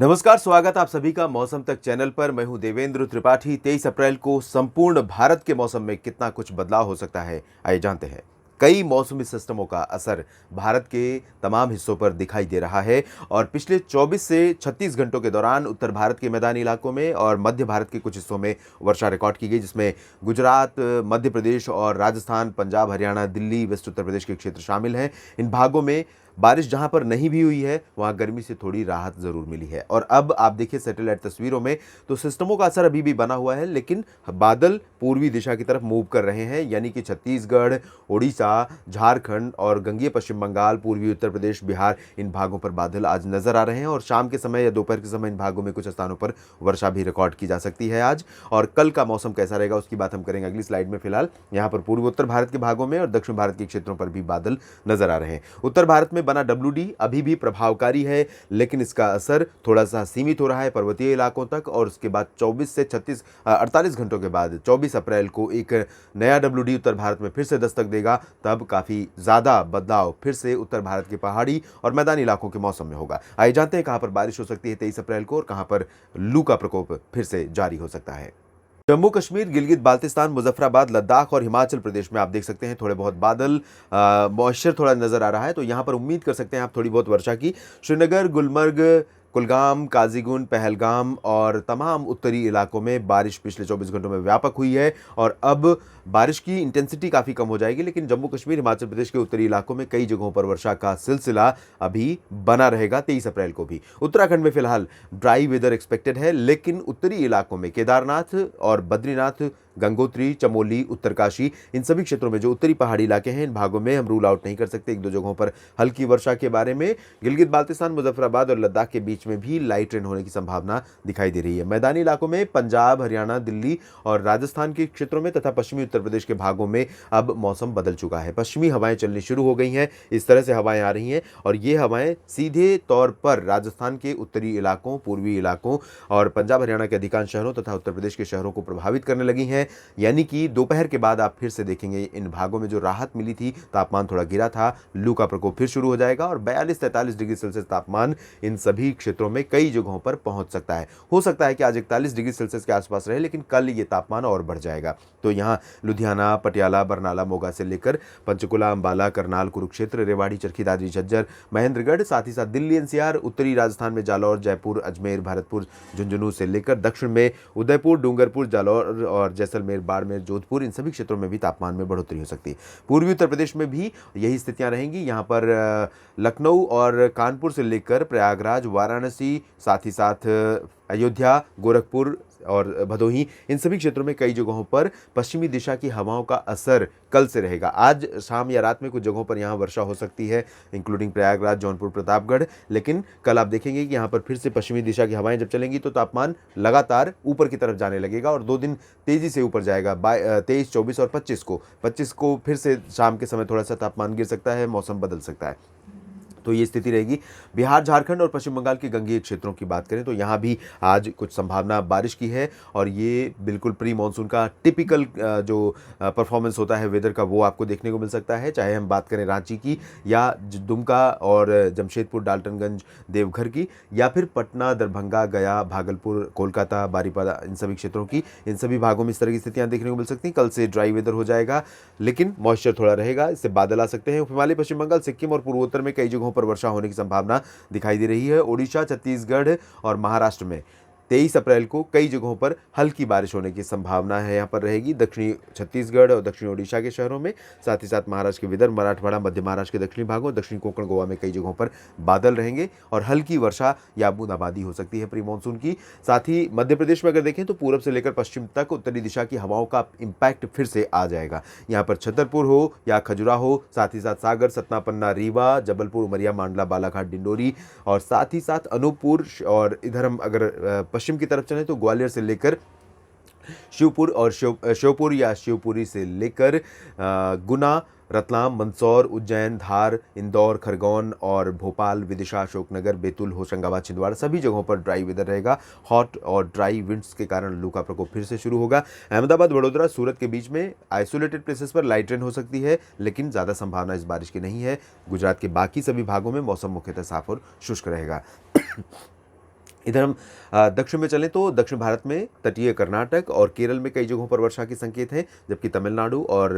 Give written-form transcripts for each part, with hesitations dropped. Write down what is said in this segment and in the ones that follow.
नमस्कार, स्वागत आप सभी का मौसम तक चैनल पर। मैं हूं देवेंद्र त्रिपाठी। 23 अप्रैल को संपूर्ण भारत के मौसम में कितना कुछ बदलाव हो सकता है, आइए जानते हैं। कई मौसमी सिस्टमों का असर भारत के तमाम हिस्सों पर दिखाई दे रहा है और पिछले 24 से 36 घंटों के दौरान उत्तर भारत के मैदानी इलाकों में और मध्य भारत के कुछ हिस्सों में वर्षा रिकॉर्ड की गई, जिसमें गुजरात, मध्य प्रदेश और राजस्थान, पंजाब, हरियाणा, दिल्ली, वेस्ट उत्तर प्रदेश के क्षेत्र शामिल हैं। इन भागों में बारिश जहां पर नहीं भी हुई है, वहां गर्मी से थोड़ी राहत जरूर मिली है। और अब आप देखिए सैटेलाइट तस्वीरों में तो सिस्टमों का असर अभी भी बना हुआ है, लेकिन बादल पूर्वी दिशा की तरफ मूव कर रहे हैं, यानी कि छत्तीसगढ़, ओडिशा, झारखंड और गंगीय पश्चिम बंगाल, पूर्वी उत्तर प्रदेश, बिहार, इन भागों पर बादल आज नजर आ रहे हैं। और शाम के समय या दोपहर के समय इन भागों में कुछ स्थानों पर वर्षा भी रिकॉर्ड की जा सकती है आज। और कल का मौसम कैसा रहेगा उसकी बात हम करेंगे अगली स्लाइड में। फिलहाल यहाँ पर पूर्वी उत्तर भारत के भागों में और दक्षिण भारत के क्षेत्रों पर भी बादल नजर आ रहे हैं। उत्तर भारत में बना WD अभी भी प्रभावकारी है, लेकिन इसका असर थोड़ा सा सीमित हो रहा है पर्वतीय इलाकों तक। और उसके बाद 24 से 48 घंटों के बाद 24 अप्रैल को एक नया WD उत्तर भारत में फिर से दस्तक देगा। तब काफी ज्यादा बदलाव फिर से उत्तर भारत के पहाड़ी और मैदानी इलाकों के मौसम में होगा। आइए जानते हैं कहां पर बारिश हो सकती है 23 अप्रैल को और कहां पर लू का प्रकोप फिर से जारी हो सकता है। जम्मू कश्मीर, गिलगित बाल्तिस्तान, मुजफ्फराबाद, लद्दाख और हिमाचल प्रदेश में आप देख सकते हैं थोड़े बहुत बादल, मॉइस्चर थोड़ा नजर आ रहा है, तो यहाँ पर उम्मीद कर सकते हैं आप थोड़ी बहुत वर्षा की। श्रीनगर, गुलमर्ग, कुलगाम, काजीगुंड, पहलगाम और तमाम उत्तरी इलाकों में बारिश पिछले 24 घंटों में व्यापक हुई है और अब बारिश की इंटेंसिटी काफ़ी कम हो जाएगी। लेकिन जम्मू कश्मीर, हिमाचल प्रदेश के उत्तरी इलाकों में कई जगहों पर वर्षा का सिलसिला अभी बना रहेगा 23 अप्रैल को भी। उत्तराखंड में फिलहाल ड्राई वेदर एक्सपेक्टेड है, लेकिन उत्तरी इलाकों में केदारनाथ और बद्रीनाथ, गंगोत्री, चमोली, उत्तरकाशी, इन सभी क्षेत्रों में जो उत्तरी पहाड़ी इलाके हैं, इन भागों में हम रूल आउट नहीं कर सकते एक दो जगहों पर हल्की वर्षा के बारे में। गिलगित बाल्तिस्तान, मुजफ्फराबाद और लद्दाख के बीच में भी लाइट रेन होने की संभावना दिखाई दे रही है। मैदानी इलाकों में पंजाब, हरियाणा, दिल्ली और राजस्थान के क्षेत्रों में तथा पश्चिमी उत्तर प्रदेश के भागों में अब मौसम बदल चुका है। पश्चिमी हवाएं चलनी शुरू हो गई हैं, इस तरह से हवाएं आ रही हैं और ये हवाएं सीधे तौर पर राजस्थान के उत्तरी इलाकों, पूर्वी इलाकों और पंजाब, हरियाणा के अधिकांश शहरों तथा उत्तर प्रदेश के शहरों को प्रभावित करने लगी हैं। यानी कि दोपहर के बाद आप फिर से देखेंगे इन भागों में जो राहत मिली थी, तापमान थोड़ा गिरा था, लू का प्रकोप फिर शुरू हो जाएगा और 42-43 डिग्री सेल्सियस तापमान इन सभी क्षेत्रों में कई जगहों पर पहुंच सकता है। हो सकता है कि आज 41 डिग्री सेल्सियस के आसपास रहे, लेकिन कल ये तापमान और बढ़ जाएगा। तो यहाँ लुधियाना, पटियाला, बरनाला, मोगा से लेकर पंचकुला, अंबाला, करनाल, कुरुक्षेत्र, रेवाड़ी, चरखी दादरी, झज्जर, महेंद्रगढ़, साथ ही साथ दिल्ली NCR, उत्तरी राजस्थान में जालौर, जयपुर, अजमेर, भरतपुर, झुंझुनू से लेकर दक्षिण में उदयपुर, डूंगरपुर, जालौर और जैसलमेर, बाड़मेर, जोधपुर, इन सभी क्षेत्रों में भी तापमान में बढ़ोतरी हो सकती है। पूर्वी उत्तर प्रदेश में भी यही स्थितियां रहेंगी। यहाँ पर लखनऊ और कानपुर से लेकर प्रयागराज, वाराणसी, साथ ही साथ अयोध्या, गोरखपुर और भदोही, इन सभी क्षेत्रों में कई जगहों पर पश्चिमी दिशा की हवाओं का असर कल से रहेगा। आज शाम या रात में कुछ जगहों पर यहाँ वर्षा हो सकती है, इंक्लूडिंग प्रयागराज, जौनपुर, प्रतापगढ़। लेकिन कल आप देखेंगे कि यहाँ पर फिर से पश्चिमी दिशा की हवाएं जब चलेंगी तो तापमान लगातार ऊपर की तरफ जाने लगेगा और 2 दिन तेजी से ऊपर जाएगा। 23, 24 और 25 को फिर से शाम के समय थोड़ा सा तापमान गिर सकता है, मौसम बदल सकता है। तो ये स्थिति रहेगी। बिहार, झारखंड और पश्चिम बंगाल के गंगीय क्षेत्रों की बात करें तो यहाँ भी आज कुछ संभावना बारिश की है और ये बिल्कुल प्री मानसून का टिपिकल जो परफॉर्मेंस होता है वेदर का, वो आपको देखने को मिल सकता है। चाहे हम बात करें रांची की या दुमका और जमशेदपुर, डाल्टनगंज, देवघर की, या फिर पटना, दरभंगा, गया, भागलपुर, कोलकाता, बारीपादा, इन सभी क्षेत्रों की, इन सभी भागों में इस तरह की स्थितियाँ देखने को मिल सकती हैं। कल से ड्राई वेदर हो जाएगा, लेकिन मॉइस्चर थोड़ा रहेगा, इससे बादल आ सकते हैं। हिमालय, पश्चिम बंगाल, सिक्किम और पूर्वोत्तर में कई जगहों पर वर्षा होने की संभावना दिखाई दे रही है। ओडिशा, छत्तीसगढ़ और महाराष्ट्र में 23 अप्रैल को कई जगहों पर हल्की बारिश होने की संभावना है यहाँ पर रहेगी। दक्षिणी छत्तीसगढ़ और दक्षिणी ओडिशा के शहरों में, साथ ही साथ महाराष्ट्र के विदर्भ, मराठवाड़ा, मध्य महाराष्ट्र के दक्षिणी भागों, दक्षिणी कोंकण, गोवा में कई जगहों पर बादल रहेंगे और हल्की वर्षा या बूंदाबांदी हो सकती है प्री मानसून की। साथ ही मध्य प्रदेश में अगर देखें तो पूर्व से लेकर पश्चिम तक उत्तरी दिशा की हवाओं का इम्पैक्ट फिर से आ जाएगा। यहाँ पर छतरपुर हो या खजुराहो, साथ ही साथ सागर, सतना, पन्ना, रीवा, जबलपुर, उमरिया, मांडला, बालाघाट, डिंडोरी और साथ ही साथ अनूपपुर, और इधर हम अगर पश्चिम की तरफ चलें तो ग्वालियर से लेकर शिवपुर और श्योपुर या शिवपुरी से लेकर गुना, रतलाम, मंदसौर, उज्जैन, धार, इंदौर, खरगोन और भोपाल, विदिशा, अशोकनगर, बैतूल, होशंगाबाद, छिंदवाड़ा, सभी जगहों पर ड्राई वेदर रहेगा। हॉट और ड्राई विंड्स के कारण लू का प्रकोप फिर से शुरू होगा। अहमदाबाद, वडोदरा, सूरत के बीच में आइसोलेटेड प्लेसेस पर लाइट रेन हो सकती है, लेकिन ज़्यादा संभावना इस बारिश की नहीं है। गुजरात के बाकी सभी भागों में मौसम मुख्यतः साफ और शुष्क रहेगा। इधर हम दक्षिण में चलें तो दक्षिण भारत में तटीय कर्नाटक और केरल में कई जगहों पर वर्षा के संकेत हैं, जबकि तमिलनाडु और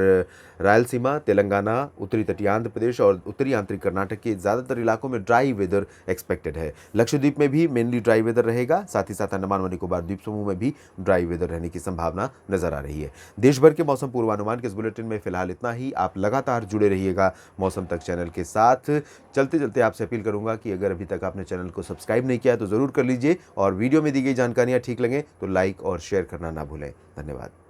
रायलसीमा, तेलंगाना, उत्तरी तटीय आंध्र प्रदेश और उत्तरी आंतरिक कर्नाटक के ज़्यादातर इलाकों में ड्राई वेदर एक्सपेक्टेड है। लक्षद्वीप में भी मेनली ड्राई वेदर रहेगा, साथ ही साथ अंडमान व निकोबार द्वीप समूह में भी ड्राई वेदर रहने की संभावना नजर आ रही है। देश भर के मौसम पूर्वानुमान के इस बुलेटिन में फिलहाल इतना ही। आप लगातार जुड़े रहिएगा मौसम तक चैनल के साथ। चलते चलते आपसे अपील करूंगा कि अगर अभी तक आपने चैनल को सब्सक्राइब नहीं किया है तो ज़रूर कर लीजिए और वीडियो में दी गई जानकारियाँ ठीक लगें तो लाइक और शेयर करना ना भूलें। धन्यवाद।